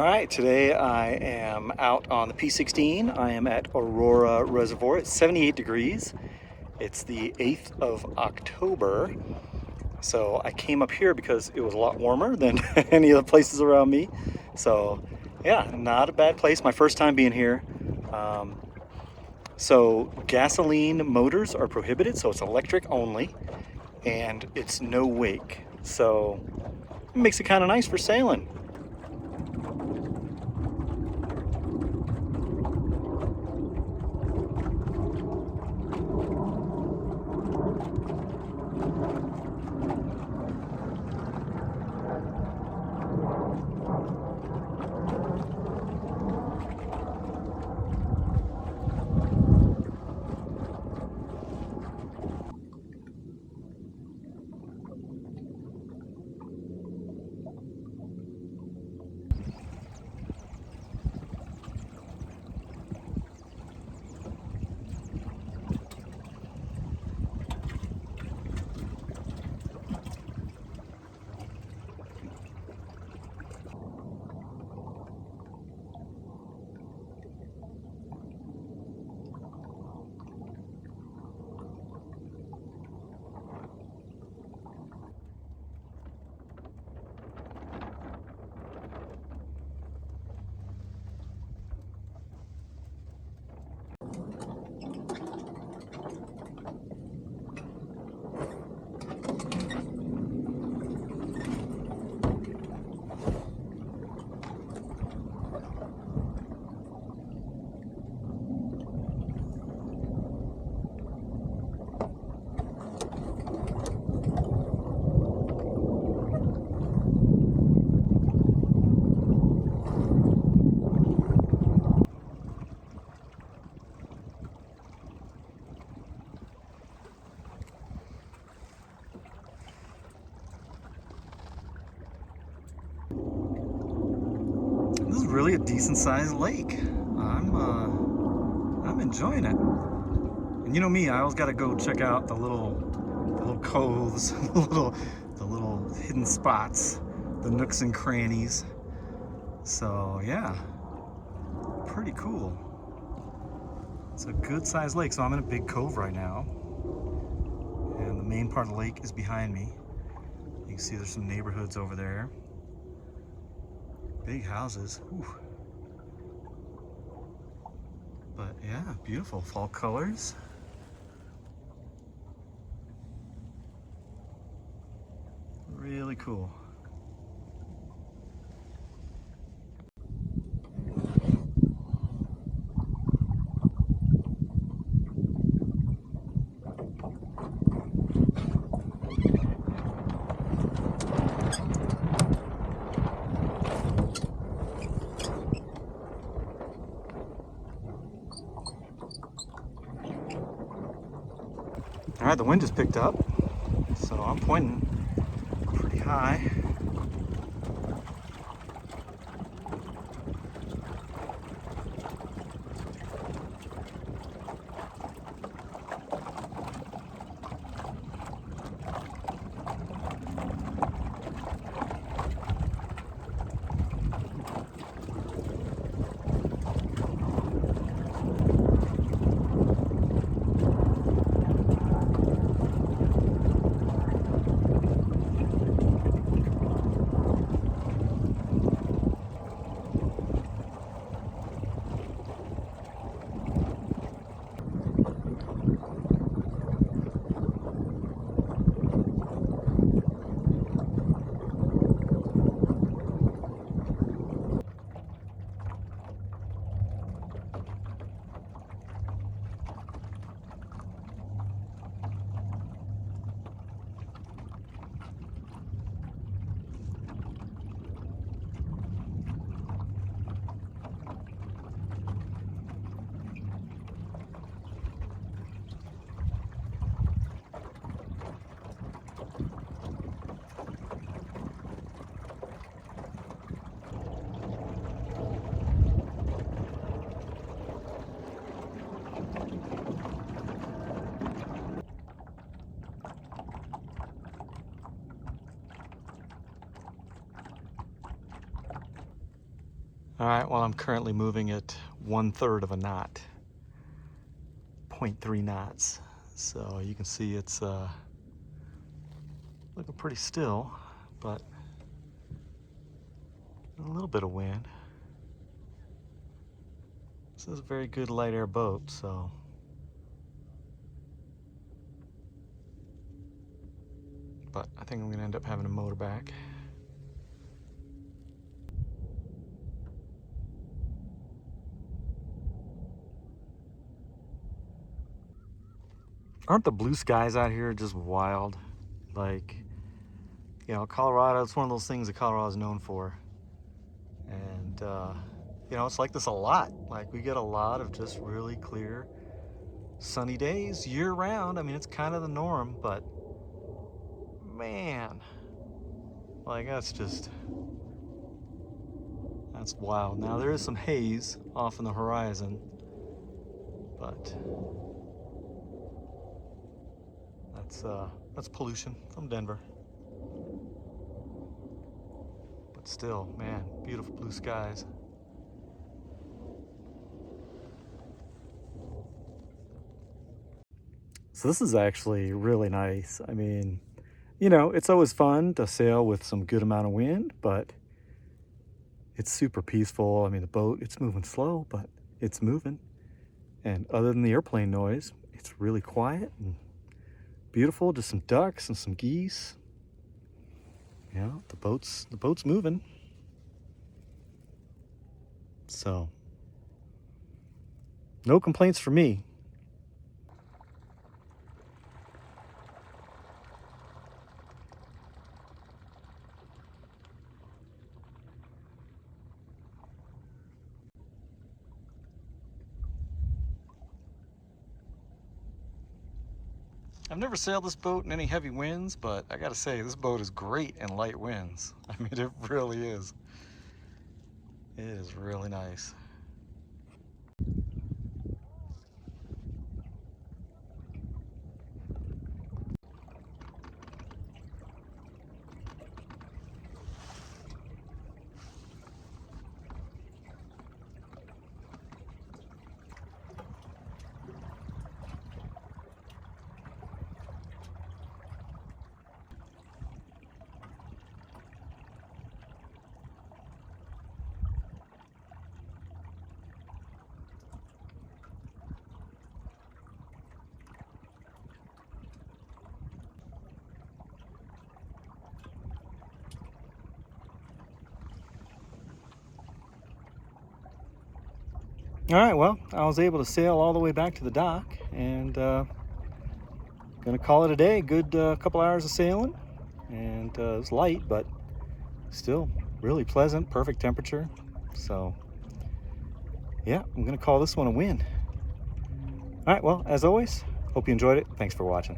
All right, today I am out on the P-16. I am at Aurora Reservoir. It's 78 degrees. It's the 8th of October. So I came up here because it was a lot warmer than any of the places around me. So yeah, not a bad place. My first time being here. So gasoline motors are prohibited, so it's electric only, and it's no wake. So it makes it kind of nice for sailing. This is really a decent sized lake. I'm enjoying it. And you know me, I always got to go check out the little coves, the little hidden spots, the nooks and crannies. So yeah, pretty cool. It's a good sized lake. So I'm in a big cove right now, and the main part of the lake is behind me. You can see there's some neighborhoods over there. Big houses. Ooh. But yeah, beautiful fall colors. Really cool. All right, the wind just picked up, so I'm pointing pretty high. All right, well, I'm currently moving at 1/3 of a knot, 0.3 knots. So you can see it's looking pretty still, but a little bit of wind. This is a very good light air boat, so. But I think I'm gonna end up having a motor back. Aren't the blue skies out here just wild? Like, you know, Colorado, it's one of those things that Colorado is known for. And, you know, it's like this a lot. Like, we get a lot of just really clear, sunny days year round. I mean, it's kind of the norm, but man, like, that's wild. Now, there is some haze off in the horizon, but that's pollution from Denver. But still, man, beautiful blue skies. So this is actually really nice. I mean, you know, it's always fun to sail with some good amount of wind, but it's super peaceful. I mean, the boat, it's moving slow, but it's moving. And other than the airplane noise, it's really quiet and beautiful. Just some ducks and some geese. You know, the boat's moving. So, no complaints for me. I've never sailed this boat in any heavy winds, but I gotta say, this boat is great in light winds. I mean, it really is. It is really nice. All right, well, I was able to sail all the way back to the dock, and gonna call it a day. Good couple hours of sailing, and it was light, but still really pleasant, perfect temperature. So yeah, I'm gonna call this one a win. All right, well, as always, hope you enjoyed it. Thanks for watching.